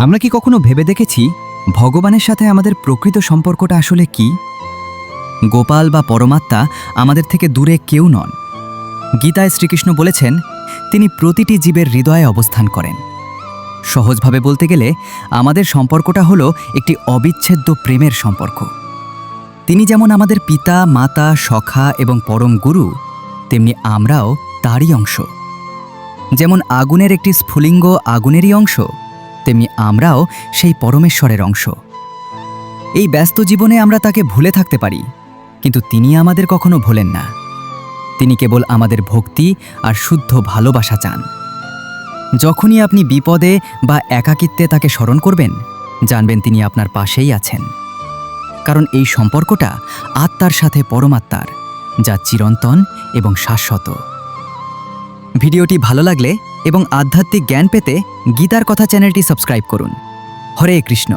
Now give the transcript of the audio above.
আমরা কি কখনো ভেবে দেখেছি ভগবানের সাথে আমাদের প্রকৃত সম্পর্কটা আসলে কি? গোপাল বা পরমাত্মা আমাদের থেকে দূরে কেউ নন। গীতায় শ্রীকৃষ্ণ বলেছেন, তিনি প্রতিটি জীবের হৃদয়ে অবস্থান করেন। সহজভাবে বলতে গেলে আমাদের সম্পর্কটা হলো একটি অবিচ্ছেদ্য প্রেমের সম্পর্ক। তিনি যেমন আমাদের পিতা, মাতা, সখা এবং পরম গুরু, তেমনি আমরাও তারই অংশ। যেমন আগুনের একটি স্ফুলিঙ্গ আগুনেরই অংশ, তেমনি আমরাও সেই পরমেশ্বরের অংশ। এই ব্যস্ত জীবনে আমরা তাকে ভুলে থাকতে পারি, কিন্তু তিনি আমাদের কখনো ভোলেন না। তিনি কেবল আমাদের ভক্তি আর শুদ্ধ ভালোবাসা চান। যখনই আপনি বিপদে বা একাকিত্বে তাকে স্মরণ করবেন, জানবেন তিনি আপনার পাশেই আছেন। কারণ এই সম্পর্কটা আত্মার সাথে পরমাত্মার, যা চিরন্তন এবং শাশ্বত। ভিডিওটি ভালো লাগলে এবং আধ্যাত্মিক জ্ঞান পেতে গীতার কথা চ্যানেলটি সাবস্ক্রাইব করুন। হরে কৃষ্ণ।